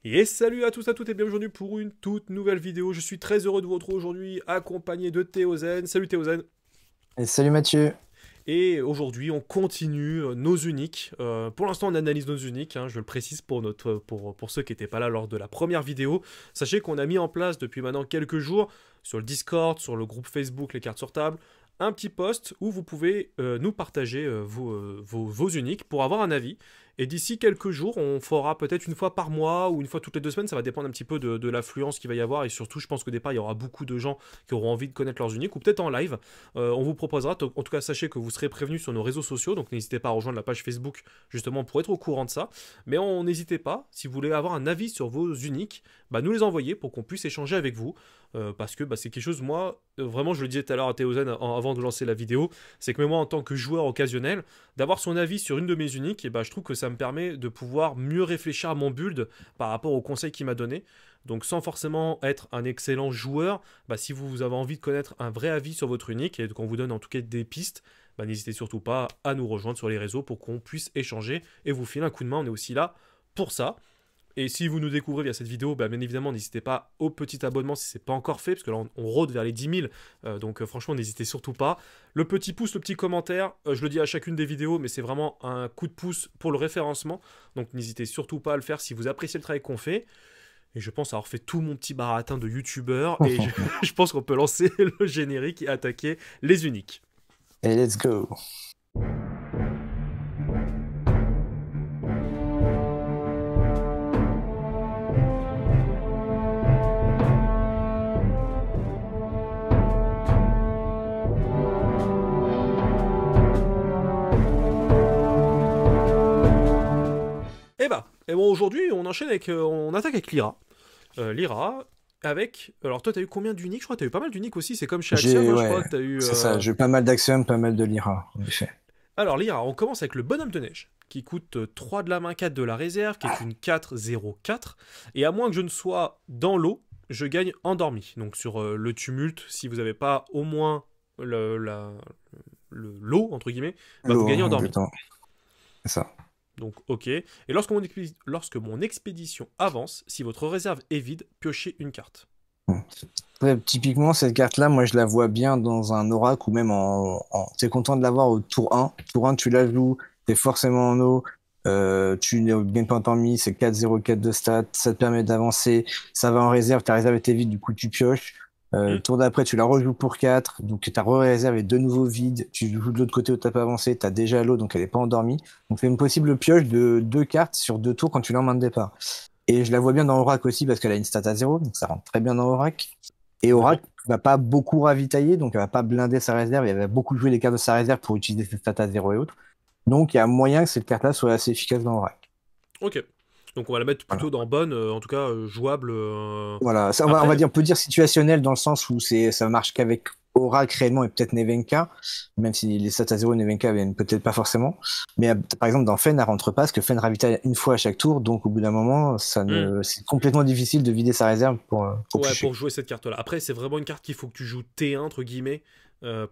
Et salut à tous, à toutes et bienvenue pour une toute nouvelle vidéo. Je suis très heureux de vous retrouver aujourd'hui accompagné de Théozen. Salut Théozen. Et salut Mathieu. Et aujourd'hui on continue nos uniques. Pour l'instant on analyse nos uniques, hein, je le précise pour ceux qui n'étaient pas là lors de la première vidéo. Sachez qu'on a mis en place depuis maintenant quelques jours sur le Discord, sur le groupe Facebook Les Cartes sur Table, un petit post où vous pouvez nous partager vos uniques pour avoir un avis. Et d'ici quelques jours, on fera peut-être une fois par mois ou une fois toutes les 2 semaines. Ça va dépendre un petit peu de l'affluence qu'il va y avoir. Et surtout, je pense qu'au départ, il y aura beaucoup de gens qui auront envie de connaître leurs uniques ou peut-être en live. On vous proposera, en tout cas, sachez que vous serez prévenus sur nos réseaux sociaux. Donc n'hésitez pas à rejoindre la page Facebook justement pour être au courant de ça. Mais n'hésitez pas, si vous voulez avoir un avis sur vos uniques, bah, nous les envoyer pour qu'on puisse échanger avec vous. Parce que bah, c'est quelque chose, moi, vraiment, je le disais tout à l'heure à Théozen avant de lancer la vidéo, c'est que moi, en tant que joueur occasionnel, d'avoir son avis sur une de mes uniques, et bah, je trouve que ça me permet de pouvoir mieux réfléchir à mon build par rapport aux conseils qu'il m'a donné. Donc sans forcément être un excellent joueur, bah, si vous avez envie de connaître un vrai avis sur votre unique et qu'on vous donne en tout cas des pistes, bah, n'hésitez surtout pas à nous rejoindre sur les réseaux pour qu'on puisse échanger et vous filer un coup de main. On est aussi là pour ça. Et si vous nous découvrez via cette vidéo, bah, bien évidemment, n'hésitez pas au petit abonnement si ce n'est pas encore fait, parce que là, on rôde vers les 10 000. Donc franchement, n'hésitez surtout pas. Le petit pouce, le petit commentaire, je le dis à chacune des vidéos, mais c'est vraiment un coup de pouce pour le référencement. Donc n'hésitez surtout pas à le faire si vous appréciez le travail qu'on fait. Et je pense avoir fait tout mon petit baratin de youtubeur. Et je pense qu'on peut lancer le générique et attaquer les uniques. Et let's go. Et bon, aujourd'hui, on enchaîne avec, on attaque avec Lyra. Lyra, avec. Alors, toi, t'as eu combien d'uniques? Je crois que t'as eu pas mal d'uniques aussi. C'est comme chez Axiom, hein, je Ouais, crois que t'as eu. c'est ça. J'ai eu pas mal d'Axiom, pas mal de Lyra, en effet. Alors, Lyra, on commence avec le bonhomme de neige, qui coûte 3 de la main, 4 de la réserve, qui est une 4-0-4. Et à moins que je ne sois dans l'eau, je gagne endormi. Donc, sur le tumulte, si vous n'avez pas au moins l'eau, entre guillemets, bah, vous L'eau, gagnez hein, endormi. exactement. C'est ça. Donc, ok. Et lorsque mon expédition avance, si votre réserve est vide, piochez une carte. Ouais, typiquement, cette carte-là, moi, je la vois bien dans un oracle ou même T'es content de l'avoir au tour 1. Tour 1, tu la joues, t'es forcément en eau. Tu ne gagnes pas en temps mis, c'est 4-0-4 de stats. Ça te permet d'avancer. Ça va en réserve, ta réserve était vide, du coup, tu pioches. Hmm. Tour d'après, tu la rejoues pour 4, donc ta re-réserve est de nouveau vide. Tu joues de l'autre côté où t'as pas avancé, t'as déjà l'eau, donc elle est pas endormie. Donc c'est une possible pioche de 2 cartes sur 2 tours quand tu l'as en main de départ. Et je la vois bien dans Oracle aussi parce qu'elle a une stat à 0, donc ça rentre très bien dans Oracle. Et Oracle D'accord. va pas beaucoup ravitailler, donc elle va pas blinder sa réserve, elle va beaucoup jouer les cartes de sa réserve pour utiliser ses stats à 0 et autres. Donc il y a moyen que cette carte-là soit assez efficace dans Oracle. Ok. Donc, on va la mettre Voilà. plutôt dans bonne, en tout cas jouable. Voilà, ça, Après, on peut dire situationnel dans le sens où ça marche qu'avec Oracle réellement et peut-être Nevenka, même si les stats à 0 Nevenka viennent peut-être pas forcément. Mais par exemple dans Fen, elle rentre pas parce que Fen ravitaille une fois à chaque tour, donc au bout d'un moment, hmm. c'est complètement difficile de vider sa réserve pour Ouais, piocher. pour jouer cette carte-là. Après, c'est vraiment une carte qu'il faut que tu joues T1, entre guillemets,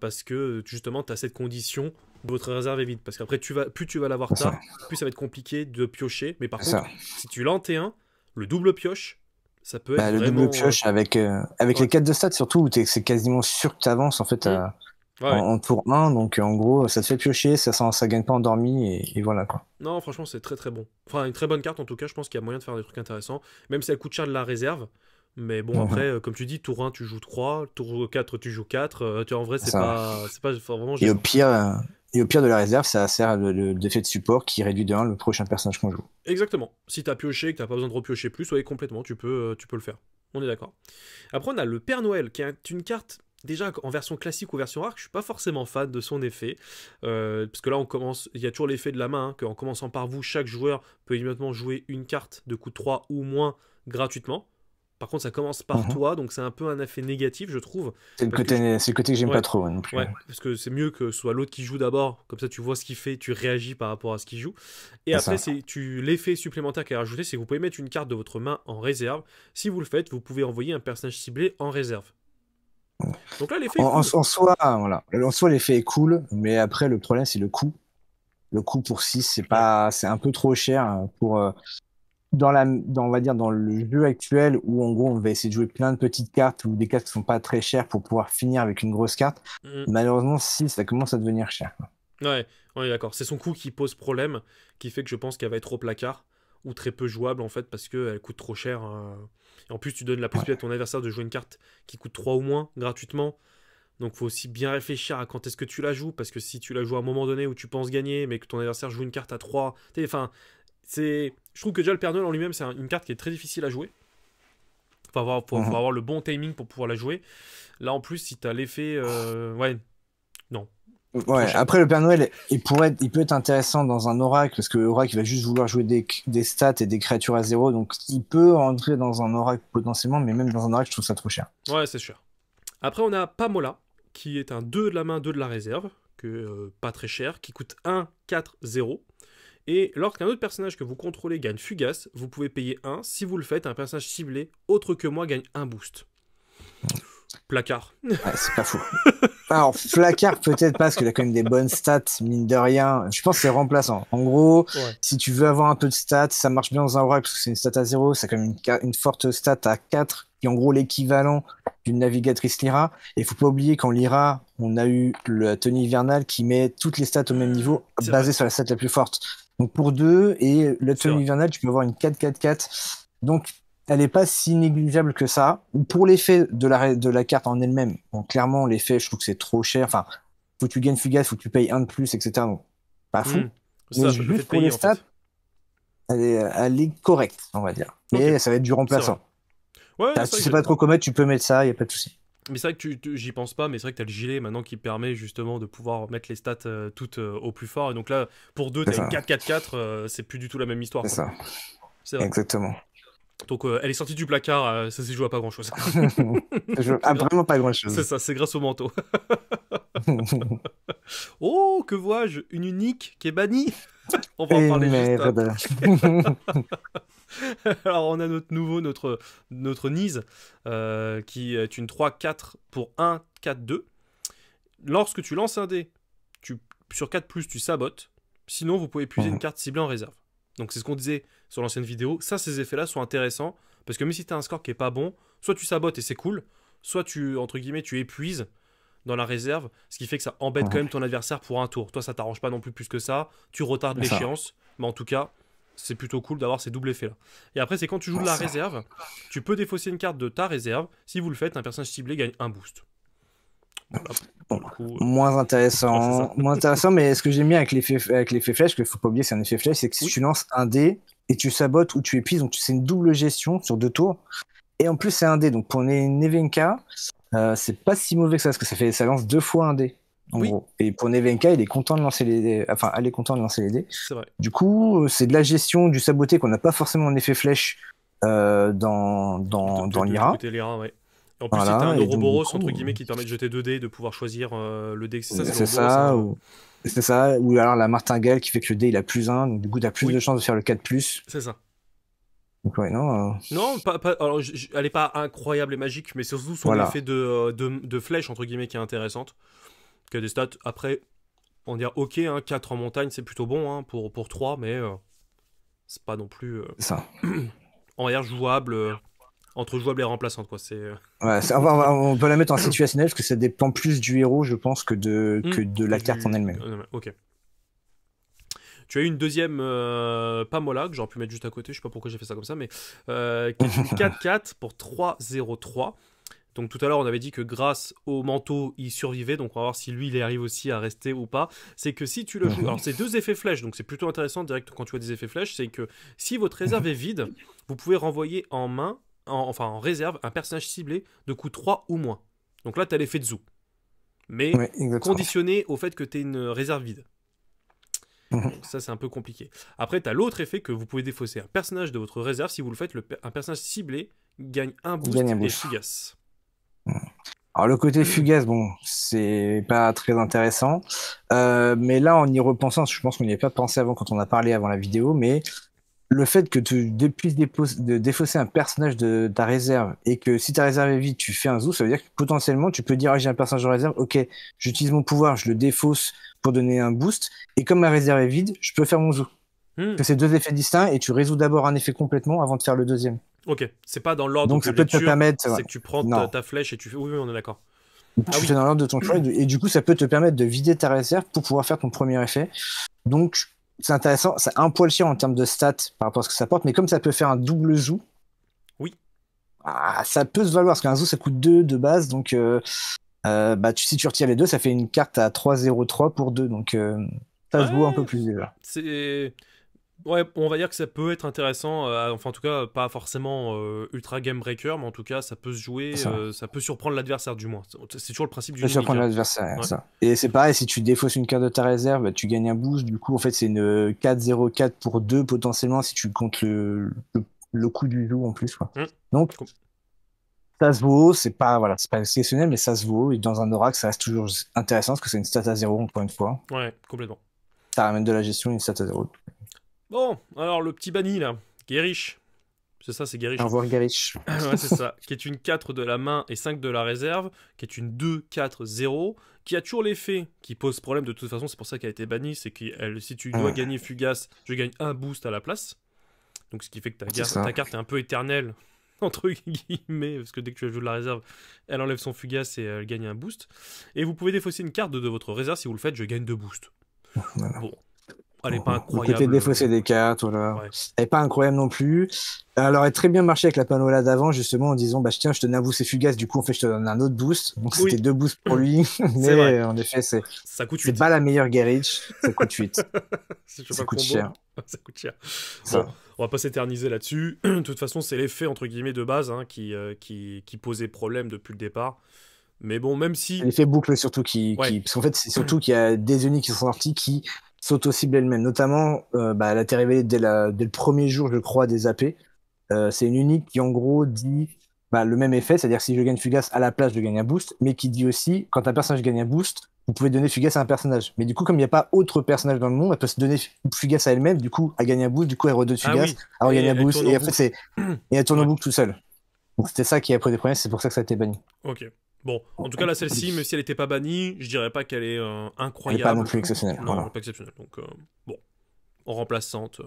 parce que justement, tu as cette condition, votre réserve est vide. Parce qu'après, plus tu vas l'avoir C'est ça, tard, plus ça va être compliqué de piocher. Mais par c'est contre, ça. si tu l'as en T1, le double pioche, ça peut être Bah, le double vraiment. pioche avec Ouais. les 4 de stats surtout, où c'est quasiment sûr que tu avances en fait Hmm. Ouais, ouais. en tour 1, donc en gros ça te fait piocher, ça gagne pas endormi et voilà quoi. Non, franchement, c'est très très bon. Enfin, une très bonne carte en tout cas. Je pense qu'il y a moyen de faire des trucs intéressants. Même si elle coûte cher de la réserve. Mais bon, après, comme tu dis, tour 1, tu joues 3, tour 4, tu joues 4. En vrai, C'est ça. c'est pas vraiment Et au gênant. pire, euh, et au pire de la réserve, ça sert d'effet de support qui réduit de 1 le prochain personnage qu'on joue. Exactement. Si t'as pioché et que t'as pas besoin de repiocher plus, ouais, complètement, tu peux le faire. On est d'accord. Après, on a le Père Noël, qui est une carte, déjà en version classique ou version rare, que je suis pas forcément fan de son effet. Parce que là, il y a toujours l'effet de la main, hein, qu'en commençant par vous, chaque joueur peut immédiatement jouer une carte de coût 3 ou moins gratuitement. Par contre, ça commence par Mhm. toi, donc c'est un peu un effet négatif, je trouve. C'est Parce que le côté que j'aime pas ouais, trop non plus. ouais, parce que c'est mieux que ce soit l'autre qui joue d'abord, comme ça tu vois ce qu'il fait, tu réagis par rapport à ce qu'il joue. Et C'est après, ça. c'est l'effet supplémentaire qui est rajouté, c'est que vous pouvez mettre une carte de votre main en réserve. Si vous le faites, vous pouvez envoyer un personnage ciblé en réserve. Donc là, l'effet est cool. En soi, voilà. En soi, l'effet est cool, mais après, le problème, c'est le coût. Le coût pour 6 Ouais. c'est un peu trop cher pour. on va dire, dans le jeu actuel, où en gros, on va essayer de jouer plein de petites cartes ou des cartes qui sont pas très chères pour pouvoir finir avec une grosse carte, Mm. malheureusement, si, ça commence à devenir cher, quoi. Ouais, on est d'accord. C'est son coût qui pose problème, qui fait que je pense qu'elle va être au placard, ou très peu jouable en fait, parce qu'elle coûte trop cher. Et en plus, tu donnes la Ouais. possibilité à ton adversaire de jouer une carte qui coûte 3 ou moins gratuitement. Donc faut aussi bien réfléchir à quand est-ce que tu la joues, parce que si tu la joues à un moment donné où tu penses gagner, mais que ton adversaire joue une carte à 3, enfin, je trouve que déjà le Père Noël en lui-même, c'est une carte qui est très difficile à jouer. Faut Mhm. avoir le bon timing pour pouvoir la jouer. Là en plus, si t'as l'effet... ouais, non, trop Ouais, cher. après le Père Noël, il peut être intéressant dans un oracle, parce que l'oracle, il va juste vouloir jouer des stats et des créatures à zéro, donc il peut rentrer dans un oracle potentiellement, mais même dans un oracle, je trouve ça trop cher. Ouais, c'est sûr. Après, on a Pamola, qui est un 2 de la main, 2 de la réserve, que pas très cher, qui coûte 1, 4, 0. Et lorsqu'un autre personnage que vous contrôlez gagne Fugace, vous pouvez payer 1. Si vous le faites, un personnage ciblé, autre que moi, gagne un boost. Placard. Ouais, c'est pas fou. Alors, Flacard, peut-être pas, parce qu'il a quand même des bonnes stats, mine de rien. Je pense que c'est remplaçant. En gros, Ouais. si tu veux avoir un peu de stats, ça marche bien dans un oracle, parce que c'est une stat à zéro, c'est quand même une forte stat à 4, qui est en gros l'équivalent d'une navigatrice Lyra. Et il faut pas oublier qu'en Lyra, on a eu le tenue hivernale qui met toutes les stats au même niveau, C'est vrai, basée sur la stat la plus forte. Donc pour 2, et le c'est tenue vrai. hivernale, tu peux avoir une 4-4-4. Donc, elle n'est pas si négligeable que ça. Pour l'effet de la carte en elle-même, bon, clairement, l'effet, je trouve que c'est trop cher. Enfin, faut que tu gagnes Fugace, faut que tu payes un de plus, etc. Donc, pas fou. Hmm. C'est Mais ça, le fait juste de pour les payer en stats, fait. elle est correcte, on va dire. Ok, Mais ça va être du c'est vrai. remplaçant. Ouais, c'est Tu vrai sais que pas trop comment mettre, tu peux mettre ça, il n'y a pas de souci. mais c'est vrai que j'y pense pas, mais c'est vrai que t'as le gilet maintenant qui permet justement de pouvoir mettre les stats toutes au plus fort. Et donc là, pour deux, C'est t'as une ça, 4-4-4, c'est plus du tout la même histoire, c'est quoi. ça. C'est vrai. Exactement. Donc elle est sortie du placard, ça s'est joué à pas grand chose. Ah, vraiment pas C'est grand-chose. ça, c'est grâce au manteau. Oh, que vois-je? Une unique qui est bannie. On va en Et parler juste merde. après. Alors on a notre Nise qui est une 3-4 pour 1-4-2. Lorsque tu lances un dé, sur 4+, tu sabotes. Sinon, vous pouvez épuiser une carte ciblée en réserve. Donc c'est ce qu'on disait sur l'ancienne vidéo. Ça, ces effets-là sont intéressants. Parce que même si tu as un score qui est pas bon, soit tu sabotes et c'est cool, soit entre guillemets, tu épuises dans la réserve, ce qui fait que ça embête quand même ton adversaire pour un tour. Toi, ça t'arrange pas non plus que ça. Tu retardes C'est ça. l'échéance. Mais en tout cas, c'est plutôt cool d'avoir ces doubles effets-là. Et après, c'est quand tu joues de la réserve, tu peux défausser une carte de ta réserve. Si vous le faites, un personnage ciblé gagne un boost. Voilà, Bon, pour le coup. Ouais, c'est ça. moins intéressant, mais ce que j'aime bien avec l'effet flèche, qu'il faut pas oublier, c'est un effet flèche, c'est que si Oui, tu lances un dé et tu sabotes ou tu épuises, donc c'est une double gestion sur 2 tours. Et en plus, c'est un dé, donc pour Nevenka, c'est pas si mauvais que ça, parce que ça lance 2 fois un dé, en oui, gros. Et pour Nevenka, il est content de lancer les dés, enfin, elle est contente de lancer les dés. c'est vrai. Du coup, c'est de la gestion du saboté qu'on n'a pas forcément en effet flèche Du l'IRA. côté Lyra, ouais. Et en plus, si t'as un Voilà, et donc du Ouroboros, entre coup. guillemets, qui te permet de jeter 2 dés, de pouvoir choisir le dé. C'est ça, c'est C'est l'Ouroboros, hein. ça, ou alors la martingale qui fait que le dé il a +1, donc du coup t'as plus de Oui, chances de faire le 4+. c'est ça. Donc ouais, non, Non, alors, elle est pas incroyable et magique, mais c'est surtout son voilà, effet de flèche, entre guillemets, qui est intéressante. Qui a des stats, après, on dirait ok, hein, 4 en montagne, c'est plutôt bon hein, pour 3, mais c'est pas non plus, c'est ça. on va dire, jouable, entre jouable et remplaçante, quoi. Ouais, on peut la mettre en situationnel parce que ça dépend plus du héros, je pense, que de Que la carte en du... elle-même. Ok. Tu as eu une deuxième Pamola, que j'aurais pu mettre juste à côté, je sais pas pourquoi j'ai fait ça comme ça, mais qui est une 4-4 pour 3-0-3. Donc tout à l'heure, on avait dit que grâce au manteau, il survivait. Donc on va voir si lui, il arrive aussi à rester ou pas. C'est que si tu le joues... Alors c'est 2 effets flèches, donc c'est plutôt intéressant direct quand tu vois des effets flèches. C'est que si votre réserve est vide, vous pouvez renvoyer en main, enfin en réserve, un personnage ciblé de coût 3 ou moins. Donc là, tu as l'effet de zoo. Mais Ouais, exactement. conditionné au fait que tu aies une réserve vide. Donc ça, c'est un peu compliqué. Après, tu as l'autre effet que vous pouvez défausser. Un personnage de votre réserve, si vous le faites, un personnage ciblé gagne un Il gagne boost un et boost. fugace. Alors le côté fugace, bon, c'est pas très intéressant. Mais là, en y repensant, je pense qu'on n'y avait pas pensé avant quand on a parlé avant la vidéo, mais le fait que puisses défausser un personnage de ta réserve et que si ta réserve est vide, tu fais un zoo, ça veut dire que potentiellement tu peux dire ah, j'ai un personnage de réserve, ok, j'utilise mon pouvoir, je le défausse pour donner un boost, et comme ma réserve est vide, je peux faire mon zoo. Hmm. Que c'est deux effets distincts et tu résous d'abord un effet complètement avant de faire le deuxième. Ok, c'est pas dans l'ordre Donc de ça peut te lecture, permettre, c'est ouais. que tu prends Non, ta flèche et tu fais. Oui, oui, on est d'accord. Ah tu oui. fais dans l'ordre de ton choix et du coup ça peut te permettre de vider ta réserve pour pouvoir faire ton premier effet. Donc c'est intéressant, c'est un poil cher en termes de stats par rapport à ce que ça porte, mais comme ça peut faire un double zoo, Oui. ça peut se valoir parce qu'un zoo ça coûte 2 de base, donc si tu retires les deux, ça fait une carte à 3,03 pour 2, donc ça se vaut un peu Ouais, plus déjà. c'est. Ouais, on va dire que ça peut être intéressant, enfin en tout cas pas forcément ultra game breaker, mais en tout cas ça peut se jouer, Ça. ça peut surprendre l'adversaire du moins. C'est toujours le principe Tu peux d'une unique. surprendre Hein. l'adversaire, Ouais. ça. Et c'est pareil, si tu défausses une carte de ta réserve, tu gagnes un boost. Du coup, en fait, c'est une 4-0-4 pour 2 potentiellement si tu comptes le coût du loup en plus, quoi. Hmm. Donc, Com- ça se vaut, c'est pas exceptionnel, mais ça se vaut. Et dans un oracle, ça reste toujours intéressant parce que c'est une stat à 0, encore une fois. Ouais, complètement. Ça ramène de la gestion, une stat à 0. Bon, alors le petit banni là, Guerrish. C'est ça, c'est Au Guerrish. revoir, Garich. Ouais, c'est ça. Qui est une 4 de la main et 5 de la réserve, qui est une 2-4-0, qui a toujours l'effet qui pose problème de toute façon, c'est pour ça qu'elle a été bannie, c'est que si tu dois gagner Fugace, je gagne un boost à la place. Donc ce qui fait que ta carte est un peu éternelle, entre guillemets, parce que dès que tu joues de la réserve, elle enlève son Fugace et elle gagne un boost. Et vous pouvez défausser une carte de votre réserve, si vous le faites, je gagne 2 boosts. Voilà. Bon, elle est pas Le côté incroyable. défausser des cartes, voilà. Ouais. Elle est pas incroyable non plus. Elle aurait très bien marché avec la Panola d'avant, justement, en disant, bah, tiens, je te donne un boost et fugace, du coup, en fait, je te donne un autre boost. Donc, Oui, c'était 2 boosts pour lui. c'est vrai. Mais, en effet, Ça coûte c'est 8. pas la meilleure Garage. Ça coûte 8. Si je fais pas Ça le coûte combo, cher. ça coûte cher. Bon, Ça. on va pas s'éterniser là-dessus. De toute façon, c'est l'effet entre guillemets de base hein, qui posait problème depuis le départ. Mais bon, même si. L'effet boucle, surtout, Ouais, parce qu'en fait, c'est surtout qu'il y a des uniques qui sont sortis qui s'auto-ciblent elles-mêmes. Notamment, elle a été révélée dès le premier jour, je crois, des AP. C'est une unique qui, en gros, dit le même effet, c'est-à-dire si je gagne Fugace à la place, je gagne un boost, mais qui dit aussi, quand un personnage gagne un boost, vous pouvez donner Fugace à un personnage. Mais du coup, comme il n'y a pas autre personnage dans le monde, elle peut se donner Fugace à elle-même, du coup, elle gagne un boost, du coup, elle redonne ah Fugace, oui, alors elle et gagne un elle boost, tourne en et après, boucle. et elle tourne en Ouais, boucle tout seul. Donc c'était ça qui a posé des problèmes, c'est pour ça que ça a été banni. ok. Bon, en tout cas, là, celle-ci, même si elle était pas bannie, je dirais pas qu'elle est Elle n'est pas non incroyable. plus exceptionnelle, Non, elle est voilà. pas exceptionnelle. Donc, bon, en remplaçante.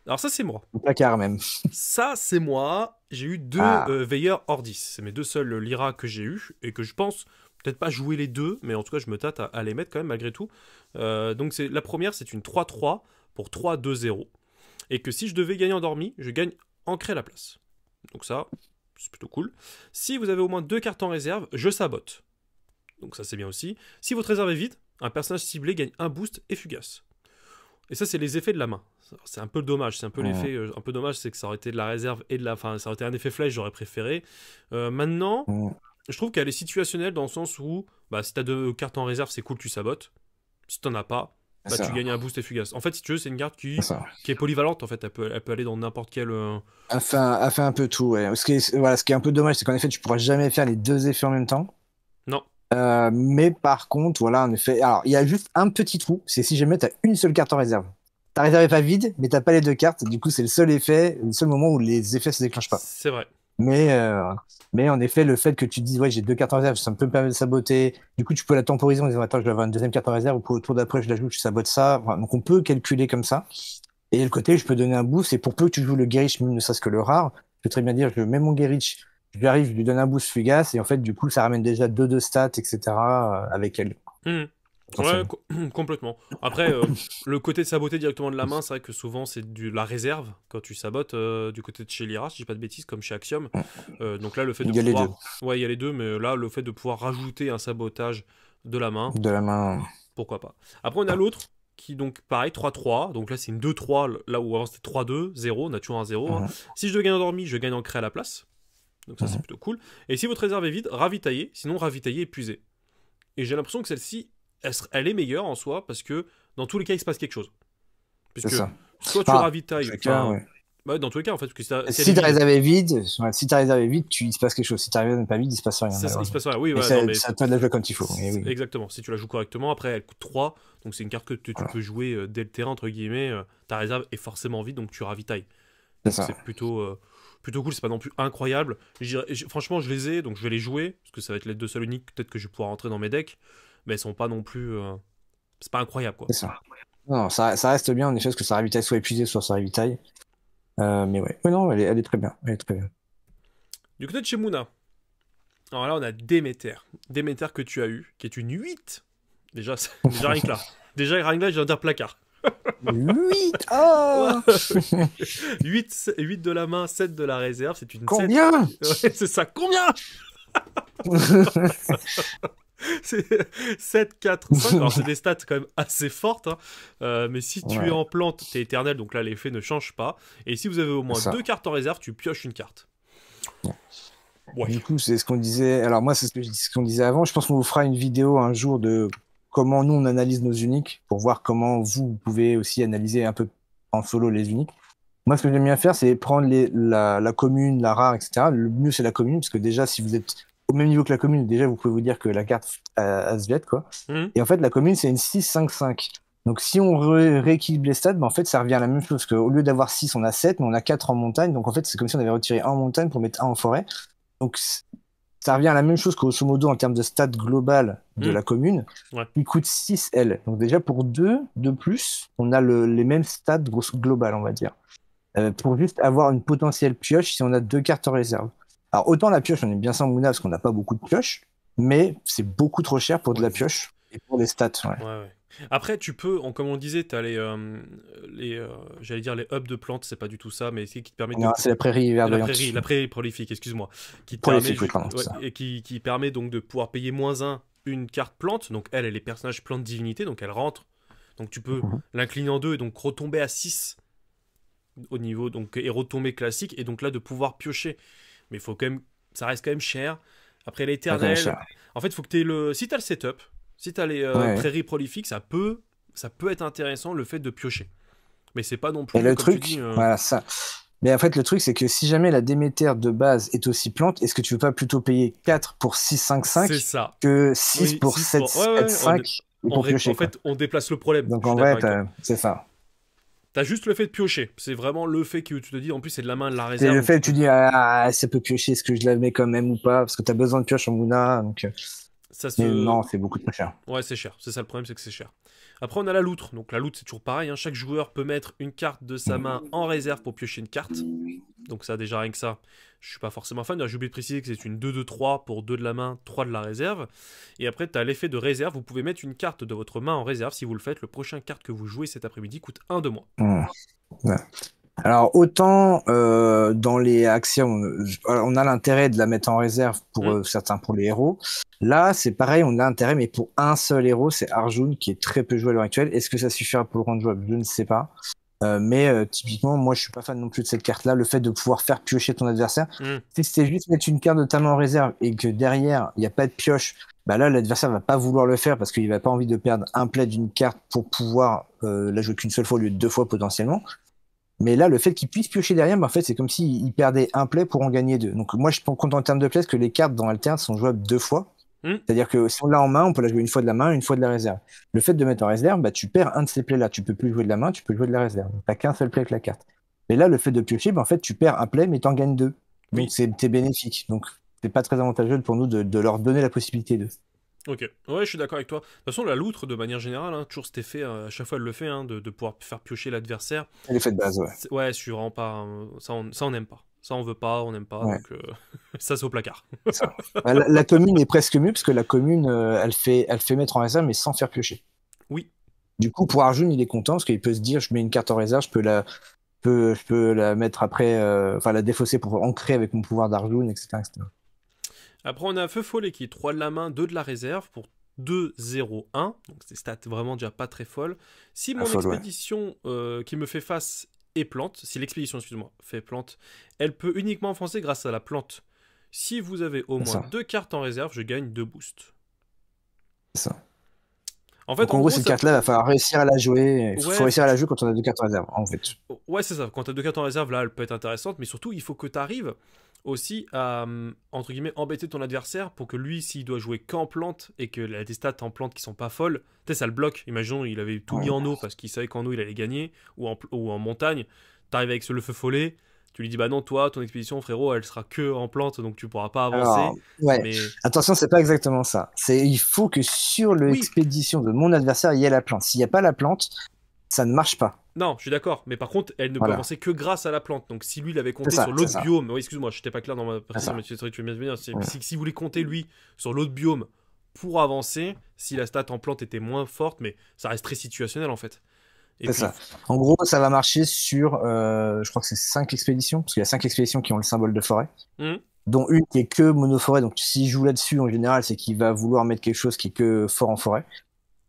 Alors, ça, c'est moi. Le placard même. Ça, c'est moi. J'ai eu deux Ah, veilleurs Ordis. C'est mes deux seuls Lyra que j'ai eu et que je pense peut-être pas jouer les deux, mais en tout cas, je me tâte à les mettre quand même malgré tout. Donc, la première, c'est une 3-3 pour 3-2-0. Et que si je devais gagner endormi, je gagne ancré à la place. Donc, ça, c'est plutôt cool. Si vous avez au moins 2 cartes en réserve, je sabote. Donc, ça, c'est bien aussi. Si votre réserve est vide, un personnage ciblé gagne un boost et fugace. Et ça, c'est les effets de la main. C'est un peu dommage. C'est un peu l'effet un peu dommage, c'est que ça aurait été de la réserve et de la. Enfin, ça aurait été un effet flèche, j'aurais préféré. Maintenant, mm, je trouve qu'elle est situationnelle dans le sens où, bah, si t'as 2 cartes en réserve, c'est cool, tu sabotes. Si t'en as pas, c'est bah, tu ça, gagnes un boost et fugace. En fait, si tu veux, c'est une carte c'est ça. qui est polyvalente. En fait, elle peut aller dans n'importe quel. Elle fait un peu tout, ouais. Ce qui est un peu dommage, c'est qu'en effet, tu pourras jamais faire les deux effets en même temps. Non. Mais par contre, voilà, en effet. Alors, il y a juste un petit trou, c'est si jamais tu as une seule carte en réserve. Ta réserve est pas vide, mais t'as pas les deux cartes. Du coup, c'est le seul effet, le seul moment où les effets se déclenchent pas. C'est vrai. Mais, euh, mais en effet, le fait que tu te dises, ouais, j'ai deux cartes en réserve, ça me peut me permettre de saboter. Du coup, tu peux la temporiser en disant, attends, je vais avoir une deuxième carte en réserve, ou pour le tour d'après, je la joue, je sabote ça. Enfin, donc, on peut calculer comme ça. Et le côté, je peux donner un boost, et pour peu que tu joues le Guerrich, même ne serait-ce que le rare, je peux très bien dire, je mets mon Guerrich, je lui arrive, je lui donne un boost fugace, et en fait, du coup, ça ramène déjà 2 de stats, etc., avec elle. Mhm. Ouais, Potentiellement. complètement. Après, le côté de saboter directement de la main, c'est vrai que souvent c'est de la réserve quand tu sabotes du côté de chez Lyra, si je dis pas de bêtises, comme chez Axiom. Donc là, le fait de Il y a les deux. pouvoir. Ouais, il y a les deux, mais là, le fait de pouvoir rajouter un sabotage de la main, De la main. pourquoi pas. Après, on a l'autre qui, donc, pareil, 3-3. Donc là, c'est une 2-3, là où avant c'était 3-2, 0, on a toujours un 0. Hein. Mhm, Si je gagne endormi, je gagne ancré à la place. Donc ça, c'est mhm. plutôt cool. Et si votre réserve est vide, ravitaillez, sinon ravitaillez épuisé. Et j'ai l'impression que celle-ci, elle est meilleure en soi parce que dans tous les cas, il se passe quelque chose. C'est Puisque ça. soit tu Enfin, ravitailles, chacun, enfin, ouais. bah, dans tous les cas en fait, parce que si elle est Si ta vide, réserve est vide, ouais, si ta réserve est vide, il se passe quelque chose. Si ta réserve n'est pas vide, il se passe rien, il se malheureusement. passe rien. Oui, Et voilà, non, mais c'est à toi de la jouer comme il faut. Et oui, exactement. Si tu la joues correctement, après elle coûte 3, donc c'est une carte que tu voilà. peux jouer dès le terrain, entre guillemets. Ta réserve est forcément vide, donc tu ravitailles. C'est Donc ça. c'est plutôt cool, c'est pas non plus incroyable. Franchement, je les ai, donc je vais les jouer, parce que ça va être les deux seuls uniques, peut-être que je vais pouvoir rentrer dans mes decks, mais elles sont pas non plus. C'est pas incroyable quoi. C'est ça. Non, ça reste bien, en effet, parce que sa ravitaille soit épuisée, soit sa ravitaille. Mais ouais. Ouais, non, elle est très bien. Elle est très bien. Du côté de chez Mouna, alors là, on a Déméter. Déméter que tu as eu, qui est une 8. Déjà, déjà rien que là. Déjà, rien que là, je viens de dire placard. 8! Oh! 8 de la main, 7 de la réserve. C'est une 7. Combien? Ouais, c'est ça. Combien? C'est 7, 4, 5. Alors, c'est des stats quand même assez fortes. Hein. Mais si tu es Ouais, en plante, t'es éternel, donc là, l'effet ne change pas. Et si vous avez au moins c'est ça. 2 cartes en réserve, tu pioches une carte. Ouais. Du coup, c'est ce qu'on disait. Alors, moi, c'est ce qu'on disait avant. Je pense qu'on vous fera une vidéo un jour de comment nous, on analyse nos uniques pour voir comment vous pouvez aussi analyser un peu en solo les uniques. Moi, ce que j'aime bien faire, c'est prendre la commune, la rare, etc. Le mieux, c'est la commune, parce que déjà, si vous êtes au même niveau que la commune, déjà, vous pouvez vous dire que la carte a se vête, quoi. Mhm. Et en fait, la commune, c'est une 6-5-5. Donc, si on rééquilibre les stats, ben, en fait, ça revient à la même chose. Parce qu'au lieu d'avoir 6, on a 7, mais on a 4 en montagne. Donc, en fait, c'est comme si on avait retiré un en montagne pour mettre un en forêt. Donc, ça revient à la même chose grosso modo en termes de stats globales de Mhm. la commune, Ouais. qui coûte 6 L. Donc, déjà, pour 2 de plus, on a les mêmes stats globales, on va dire. Pour juste avoir une potentielle pioche si on a 2 cartes en réserve. Alors, autant la pioche, on est bien sans Mouna parce qu'on n'a pas beaucoup de pioches, mais c'est beaucoup trop cher pour de Ouais, la pioche et pour les stats. Ouais. ouais. Après, tu peux, comme on disait, tu as j'allais dire les hubs de plantes, c'est pas du tout ça, mais c'est qui te permet de Non, c'est la prairie verdoyante. la prairie prolifique, excuse-moi, qui te permet Prolifique, oui, pardon, c'est ça. et qui permet donc de pouvoir payer -1 une carte plante. Donc elle est personnage plante divinité, donc elle rentre. Donc tu peux Mhm. l'incliner en deux et donc retomber à 6 au niveau donc et retomber classique et donc là de pouvoir piocher. Mais il faut quand même, ça reste quand même cher. Après Ça coûte l'éternel, cher. en fait, il faut que tu aies si tu as le setup, si tu as les Ouais. prairies prolifiques, ça peut être intéressant le fait de piocher. Mais c'est pas non Et plus, le comme tu dis. truc, voilà, ça. Mais en fait, le truc, c'est que si jamais la Déméter de base est aussi plante, est-ce que tu veux pas plutôt payer 4 pour C'est 6-5-5 ça. que 6 Oui, pour 6 pour. Ouais, ouais, 7-5 et pour en piocher, quoi. fait, on déplace le problème. Donc Je suis en d'accord vrai, avec toi. c'est ça. T'as juste le fait de piocher. C'est vraiment le fait que tu te dis, en plus, c'est de la main de la C'est réserve, le donc fait tu que tu peux. dis, ah, ça peut piocher, est-ce que je la mets quand même ou pas? Parce que t'as besoin de pioche en Mouna. Donc... Ça Mais se. non, c'est beaucoup trop cher. Ouais, c'est cher. C'est ça le problème, c'est que c'est cher. Après, on a la loutre. Donc, la loutre, c'est toujours pareil. Hein. Chaque joueur peut mettre une carte de sa main en réserve pour piocher une carte. Donc, ça, déjà, rien que ça, je suis pas forcément fan. D'ailleurs, j'ai oublié de préciser que c'est une 2-2-3 pour 2 de la main, 3 de la réserve. Et après, tu as l'effet de réserve. Vous pouvez mettre une carte de votre main en réserve. Si vous le faites, le prochain carte que vous jouez cet après-midi coûte 1 de moins. Hmm. Ouais. Alors, autant dans les Axiom, on a l'intérêt de la mettre en réserve pour certains, pour les héros. Là, c'est pareil, on a intérêt, mais pour un seul héros, c'est Arjun, qui est très peu joué à l'heure actuelle. Est-ce que ça suffira pour le rendre jouable? Je ne sais pas. Mais typiquement, moi, je suis pas fan non plus de cette carte-là. Le fait de pouvoir faire piocher ton adversaire. Mm. Si c'est juste mettre une carte de ta main en réserve et que derrière, il n'y a pas de pioche, bah là, l'adversaire va pas vouloir le faire parce qu'il va pas envie de perdre un play d'une carte pour pouvoir la jouer qu'une seule fois au lieu de 2 fois potentiellement. Mais là, le fait qu'il puisse piocher derrière, bah, en fait, c'est comme s'il perdait un play pour en gagner 2. Donc moi, je compte en termes de plays que les cartes dans Alterne sont jouables 2 fois. Mm. C'est-à-dire que si on l'a en main, on peut la jouer une fois de la main, une fois de la réserve. Le fait de mettre en réserve, bah, tu perds un de ces plays-là. Tu peux plus jouer de la main, tu peux jouer de la réserve. Donc t'as qu'un seul play avec la carte. Mais là, le fait de piocher, bah, en fait, tu perds un play, mais t'en gagnes 2. Donc Oui. t'es bénéfique. Donc c'est pas très avantageux pour nous de leur donner la possibilité de. Ok, ouais, je suis d'accord avec toi. De toute façon, la loutre, de manière générale, hein, toujours cet effet, à chaque fois elle le fait, hein, de pouvoir faire piocher l'adversaire. C'est l'effet de base, ouais. Ouais, je suis vraiment pas. Ça, on n'aime pas. Ça, on veut pas, on n'aime pas, Ouais, donc ça, c'est au placard. c'est ça. Bah, la commune est presque mieux parce que la commune, elle fait mettre en réserve, mais sans faire piocher. Oui, Du coup, pour Arjun, il est content parce qu'il peut se dire, je mets une carte en réserve, je peux la mettre après, enfin la défausser pour ancrer avec mon pouvoir d'Arjun, etc., etc. après, on a Feu Follet qui est 3 de la main, 2 de la réserve pour 2-0-1. Donc, c'est stats vraiment déjà pas très folles. Si La mon folle, ouais. expédition qui me fait face est plante, si l'expédition, excuse-moi, fait plante, elle peut uniquement avancer grâce à la plante. Si vous avez au C'est moins ça. 2 cartes en réserve, je gagne 2 boosts. C'est ça. En fait, Donc en en gros, gros, cette ça. carte-là, il va falloir réussir à la jouer. Il faut Ouais, réussir à la jouer quand on a 2 cartes en réserve, en fait. ouais, c'est ça. Quand tu as 2 cartes en réserve, là, elle peut être intéressante, mais surtout, il faut que tu arrives aussi à, entre guillemets, embêter ton adversaire pour que lui, s'il doit jouer qu'en plante et que a des stats en plante qui sont pas folles, tu sais, ça le bloque. Imaginons, il avait tout mis Ouais. en eau parce qu'il savait qu'en eau, il allait gagner, ou en montagne. T'arrives avec le feu follet, tu lui dis, bah non, toi, ton expédition, frérot, elle sera que en plante, donc tu pourras pas Alors, avancer. ouais. Mais Attention, c'est pas exactement ça. Il faut que sur oui, l'expédition de mon adversaire, il y ait la plante. S'il n'y a pas la plante, ça ne marche pas. Non, je suis d'accord, mais par contre, elle ne peut Voilà. avancer que grâce à la plante. Donc si lui, il avait C'est compté sur ça, c'est l'autre ça, biome, oui, excuse-moi, je n'étais pas clair dans ma c'est précision, ça. mais c'est vrai que tu veux bien venir, Mm. si vous voulez compter lui sur l'autre biome pour avancer, si la stat en plante était moins forte, mais ça reste très situationnel en fait. Et C'est puis, ça. En gros, ça va marcher sur, je crois que c'est 5 expéditions, parce qu'il y a 5 expéditions qui ont le symbole de forêt, hum, dont une qui est que monoforêt. Donc, s'il joue là-dessus, en général, c'est qu'il va vouloir mettre quelque chose qui est que fort en forêt.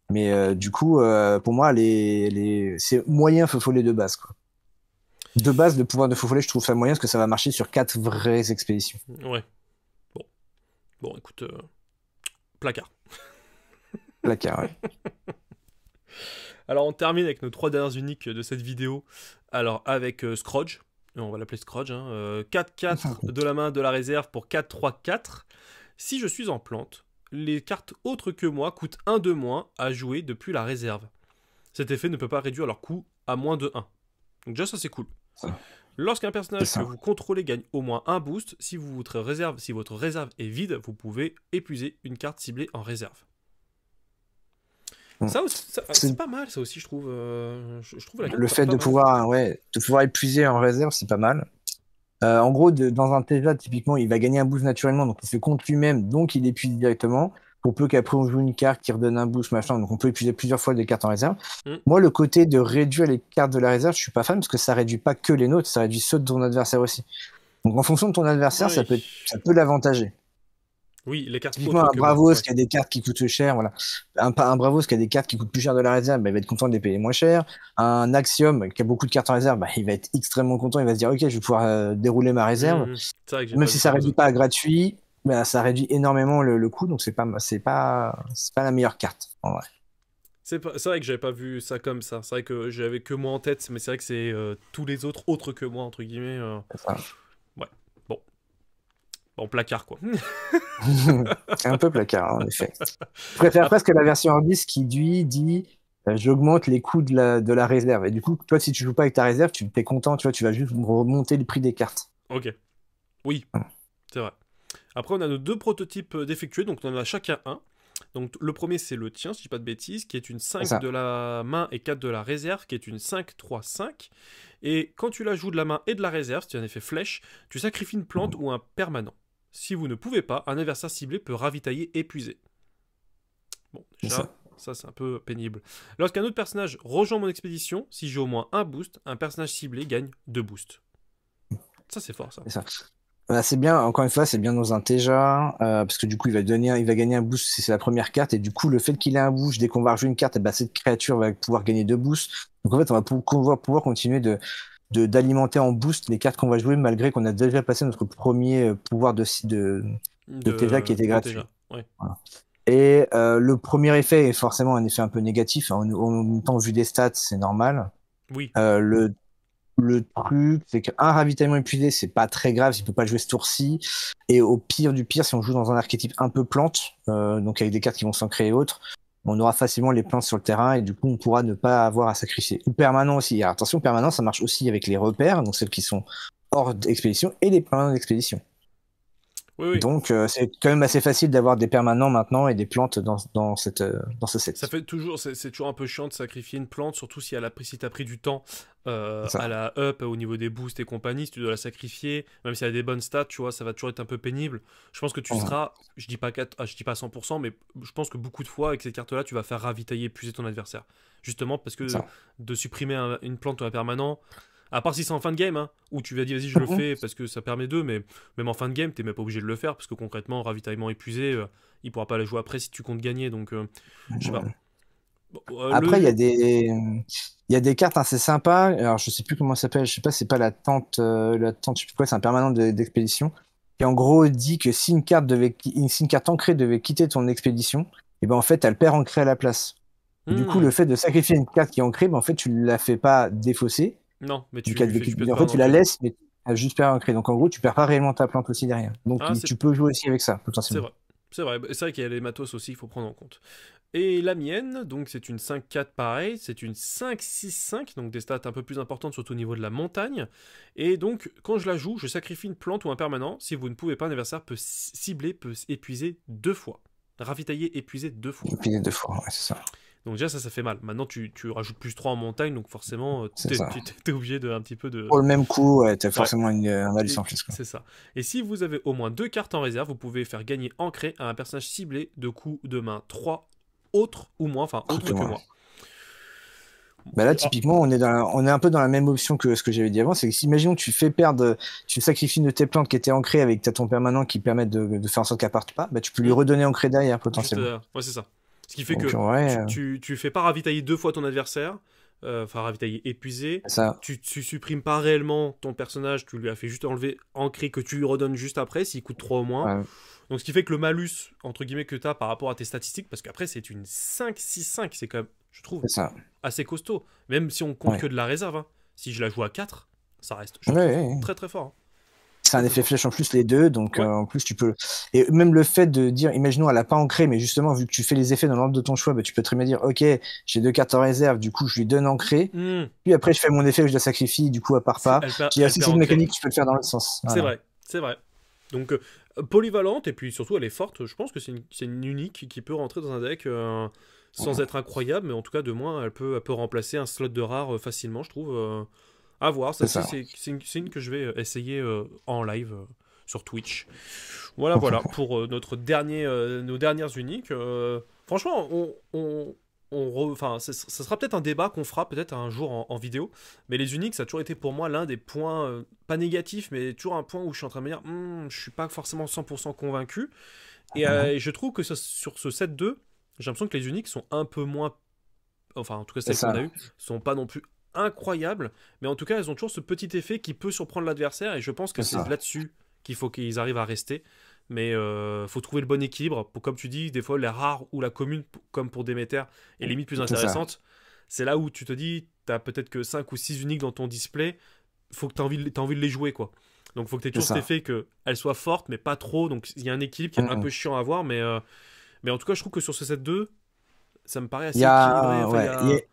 Mais du coup, pour moi, c'est moyen feu-follet de base, quoi. De base, le pouvoir de feu-follet, je trouve ça moyen, parce que ça va marcher sur 4 vraies expéditions. ouais, bon, bon, écoute, placard. Placard, ouais. Alors on termine avec nos 3 dernières uniques de cette vidéo. Alors avec Scrooge, on va l'appeler Scrooge, hein, 4-4 de la main de la réserve pour 4-3-4. Si je suis en plante, les cartes autres que moi coûtent 1 de moins à jouer depuis la réserve. Cet effet ne peut pas réduire leur coût à moins de 1. Donc déjà ça c'est cool. Lorsqu'un C'est personnage que ça. vous contrôlez gagne au moins un boost, si votre réserve est vide, vous pouvez épuiser une carte ciblée en réserve. Mm. Ça, c'est C'est pas mal, ça aussi, je trouve. Je trouve la carte le fait pas de mal. pouvoir, ouais, de pouvoir épuiser en réserve, c'est pas mal. En gros, dans un TJ, typiquement, il va gagner un boost naturellement, donc il se compte lui-même, donc il épuise directement. Pour peu qu'après on joue une carte qui redonne un boost, machin, donc on peut épuiser plusieurs fois des cartes en réserve. Hmm. Moi, le côté de réduire les cartes de la réserve, je suis pas fan parce que ça réduit pas que les nôtres, ça réduit ceux de ton adversaire aussi. Donc en fonction de ton adversaire, Oui. ça peut l'avantager. Oui, les cartes Typiquement, autres un que moi. Bravos Ouais. qui a des cartes qui coûtent cher, voilà. Un Bravos qui a des cartes qui coûtent plus cher de la réserve, bah, il va être content de les payer moins cher. Un Axiom qui a beaucoup de cartes en réserve, bah, il va être extrêmement content, il va se dire, ok, je vais pouvoir dérouler ma réserve. C'est vrai que j'ai Même pas si vu ça ça comme réduit ça. pas à gratuit, bah, ça réduit énormément le coût, donc c'est pas la meilleure carte, en vrai. C'est vrai que j'avais pas vu ça comme ça. C'est vrai que j'avais que moi en tête, mais c'est vrai que c'est tous les autres que moi, entre guillemets. C'est ça. Ouais. Bon. Bon, placard, quoi. C'est un peu placard, hein, en effet. Je préfère Après, presque la version hardiste qui lui dit j'augmente les coûts de la réserve. Et du coup, toi, si tu joues pas avec ta réserve, tu es content, tu vois, tu vas juste remonter le prix des cartes. ok. Oui, c'est vrai. Après, on a nos 2 prototypes d'effectués, donc on en a chacun un. Donc le premier c'est le tien, si je dis pas de bêtises, qui est une C'est 5 ça. de la main et 4 de la réserve, qui est une 5-3-5. Et quand tu la joues de la main et de la réserve, c'est un effet flèche, tu sacrifies une plante ou un permanent. Si vous ne pouvez pas, un adversaire ciblé peut ravitailler épuisé. Bon, C'est déjà, ça. ça c'est un peu pénible. Lorsqu'un autre personnage rejoint mon expédition, si j'ai au moins un boost, un personnage ciblé gagne 2 boosts. Ça c'est fort ça. C'est ça. Bah, c'est bien, encore une fois, c'est bien dans un TJA, parce que du coup, il va gagner un boost si c'est la première carte, et du coup, le fait qu'il ait un boost, dès qu'on va rejouer une carte, et bah, cette créature va pouvoir gagner 2 boosts. Donc en fait, on va pouvoir continuer d'alimenter en boost les cartes qu'on va jouer, malgré qu'on a déjà passé notre premier pouvoir de TJA qui était De gratuit. déjà. Ouais. Voilà. Et le premier effet est forcément un effet un peu négatif. En même temps, vu des stats, c'est normal. Oui. Le truc, c'est qu'un ravitaillement épuisé, c'est pas très grave, il peut pas jouer ce tour-ci. Et au pire du pire, si on joue dans un archétype un peu plante, donc avec des cartes qui vont s'en créer autres, on aura facilement les plantes sur le terrain et du coup, on pourra ne pas avoir à sacrifier. Ou permanent aussi. Alors, attention, permanent, ça marche aussi avec les repères, donc celles qui sont hors d'expédition et les permanents d'expédition. Oui, oui. Donc, c'est quand même assez facile d'avoir des permanents maintenant et des plantes dans ce Ça set. fait toujours, c'est toujours un peu chiant de sacrifier une plante, surtout si t'as pris du temps C'est à ça. la up au niveau des boosts et compagnie, si tu dois la sacrifier, même si elle a des bonnes stats, tu vois, ça va toujours être un peu pénible. Je pense que tu Mhm. seras, je dis pas à 100%, mais je pense que beaucoup de fois avec ces cartes-là, tu vas faire ravitailler, épuiser ton adversaire. Justement parce C'est que ça. de supprimer une plante ou un permanent, à part si c'est en fin de game, hein, où tu vas dire vas-y je le Mhm. fais parce que ça permet d'eux, mais même en fin de game, t'es même pas obligé de le faire parce que concrètement, ravitaillement épuisé, il pourra pas la jouer après si tu comptes gagner, donc je sais pas. Mhm. Bon, Après, il y a des cartes assez sympas. Alors, je sais plus comment ça s'appelle. Je sais pas, c'est pas la tente, je sais plus quoi, c'est un permanent d'expédition. Qui en gros dit que si une carte ancrée devait quitter ton expédition, et ben en fait, elle perd ancrée à la place. Et du coup, Hmm. le fait de sacrifier une carte qui est ancrée, ben en fait, tu la fais pas défausser. Non, mais Donc, tu lui fais juste en perdre fait, un tu la ancré. laisses, mais elle juste perd ancrée. Donc, en gros, tu perds pas réellement ta plante aussi derrière. Donc, Ah, tu peux jouer aussi avec ça, c'est potentiellement. vrai. C'est vrai, c'est vrai qu'il y a les matos aussi, il faut prendre en compte. Et la mienne, donc c'est une 5-4 pareil, c'est une 5-6-5, donc des stats un peu plus importantes, surtout au niveau de la montagne. Et donc, quand je la joue, je sacrifie une plante ou un permanent. Si vous ne pouvez pas, un adversaire peut cibler, peut épuiser 2 fois. Ravitailler, épuiser 2 fois. Et puis, 2 fois, ouais, c'est ça. Donc déjà ça fait mal. Maintenant tu rajoutes plus 3 en montagne, donc forcément C'est ça. t'es obligé de un petit peu de... Pour le même coup, ouais, t'as Ouais, forcément un malus en plus, quoi. c'est ça. Et si vous avez au moins 2 cartes en réserve, vous pouvez faire gagner ancré à un personnage ciblé de coups de main 3 autres ou moins, enfin Autre autres que que moi. moi. Bah là, Ah, typiquement, on est un peu dans la même option que ce que j'avais dit avant. C'est que si, imaginons que tu fais perdre, tu sacrifies une de tes plantes qui était ancrée avec ta ton permanent qui permet de faire en sorte qu'elle parte pas, bah tu peux lui hmm, redonner ancré derrière, juste potentiellement. ouais, c'est ça. Ce qui fait Donc, que ouais, tu fais pas ravitailler 2 fois ton adversaire, enfin ravitailler épuisé. ça, Tu supprimes pas réellement ton personnage, tu lui as fait juste enlever ancré que tu lui redonnes juste après s'il coûte 3 au moins. ouais, Donc ce qui fait que le malus, entre guillemets, que tu as par rapport à tes statistiques, parce qu'après c'est une 5-6-5, c'est quand même, je trouve, c'est ça. assez costaud. Même si on compte Ouais. que de la réserve, hein. Si je la joue à 4, ça reste, je Ouais, trouve, ouais, ouais. très très fort, hein. C'est Très un très effet fort. flèche en plus les deux, donc Ouais. en plus tu peux. Et même le fait de dire, imaginons elle a pas ancré, mais justement vu que tu fais les effets dans l'ordre de ton choix, bah, tu peux très bien dire, ok, j'ai 2 cartes en réserve, du coup je lui donne ancré, Hmm. puis après je fais mon effet, je la sacrifie, du coup elle part pas. Il y a Elle aussi perd cette ancré. mécanique, tu peux le faire dans l'autre sens. C'est Voilà. vrai, c'est vrai. Donc polyvalente, et puis surtout elle est forte. Je pense que c'est une unique qui peut rentrer dans un deck sans être incroyable, mais en tout cas de moins, elle peut remplacer un slot de rare facilement, je trouve. À voir, C'est celle-ci ça. c'est une que je vais essayer en live sur Twitch. Voilà, voilà, pour nos dernières uniques. Franchement, enfin, ça sera peut-être un débat qu'on fera peut-être un jour en vidéo, mais les uniques, ça a toujours été pour moi l'un des points, pas négatifs, mais toujours un point où je suis en train de me dire, je suis pas forcément 100% convaincu. Et je trouve que sur ce set 2, j'ai l'impression que les uniques sont un peu moins, enfin en tout cas C'est celles qu'on a ça. eues, sont pas non plus incroyables, mais en tout cas elles ont toujours ce petit effet qui peut surprendre l'adversaire, et je pense que C'est c'est ça. là-dessus qu'il faut qu'ils arrivent à rester. Mais faut trouver le bon équilibre. Comme tu dis, des fois les rares ou la commune, comme pour Déméter, est limite plus C'est ça. intéressante. C'est là où tu te dis, t'as peut-être que 5 ou 6 uniques dans ton display, faut que t'as envie de les jouer, quoi. Donc faut que t'aies C'est toujours cet ça. effet qu'elles soient fortes, mais pas trop. Donc il y a un équilibre qui est un peu Mhm. chiant à voir, mais en tout cas, je trouve que sur ce set 2, ça me paraît Il y assez équilibré. a, Enfin, il y ouais, a...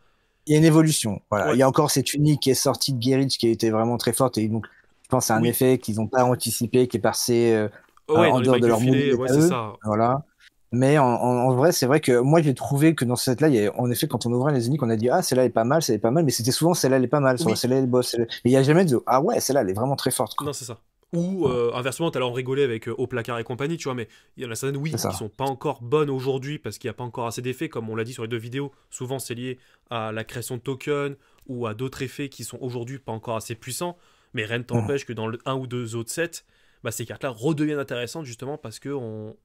il y a une évolution. Voilà. Il Ouais, y a encore cette unique qui est sortie de Guerrich qui a été vraiment très forte et donc je pense à un oui. effet qu'ils n'ont pas anticipé, qui est passé Ouais, dans en les dehors bacs de du leur filet, mobilité ouais, à c'est eux. ça. Voilà. Mais en vrai, c'est vrai que moi j'ai trouvé que dans ce set-là, il y a, en effet, quand on ouvrait les uniques, on a dit ah celle-là elle est pas mal, celle-là est pas mal, mais c'était souvent celle-là elle est pas mal, Oui, celle-là elle est boss. Mais il y a jamais de ah ouais celle-là elle est vraiment très forte quoi. non, c'est ça. Ou Voilà. inversement, t'allais en rigoler avec Au Placard et compagnie, tu vois, mais il y en a certaines, C'est oui, qui ça. sont pas encore bonnes aujourd'hui parce qu'il n'y a pas encore assez d'effets, comme on l'a dit sur les 2 vidéos. Souvent, c'est lié à la création de tokens ou à d'autres effets qui sont aujourd'hui pas encore assez puissants. Mais rien ne Mhm. t'empêche que dans un ou deux autres sets, bah, ces cartes-là redeviennent intéressantes justement parce que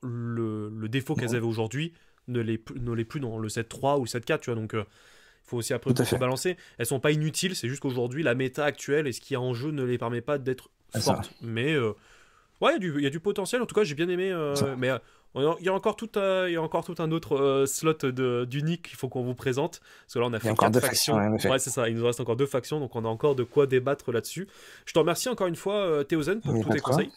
le défaut qu'elles Mhm. avaient aujourd'hui ne l'est plus dans le set 3 ou le set 4, tu vois. Donc, il faut aussi un peu Tout à fait. contrebalancer. Elles sont pas inutiles, c'est juste qu'aujourd'hui, la méta actuelle et ce qui est en jeu ne les permet pas d'être C'est ça. fortes. Mais ouais, il y a du potentiel. En tout cas, j'ai bien aimé. C'est ça. Mais il y a encore il y a encore tout un autre slot d'unique qu'il faut qu'on vous présente. Parce que là, on a Il y a fait encore 4 deux factions, factions. en effet. Ouais, c'est ça. Il nous reste encore 2 factions. Donc, on a encore de quoi débattre là-dessus. Je te remercie encore une fois, Théozen, Il pour n'y a tous pas tes de quoi. conseils.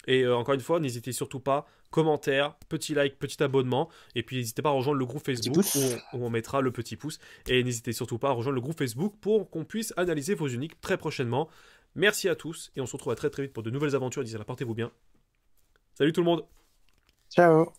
Et encore une fois, n'hésitez surtout pas. Commentaire, petit like, petit abonnement. Et puis, n'hésitez pas à rejoindre le groupe Petit Facebook pouce. où on mettra le petit pouce. Et n'hésitez surtout pas à rejoindre le groupe Facebook pour qu'on puisse analyser vos uniques très prochainement. Merci à tous. Et on se retrouve très très vite pour de nouvelles aventures. D'ici là, portez-vous bien. Salut tout le monde! Ciao.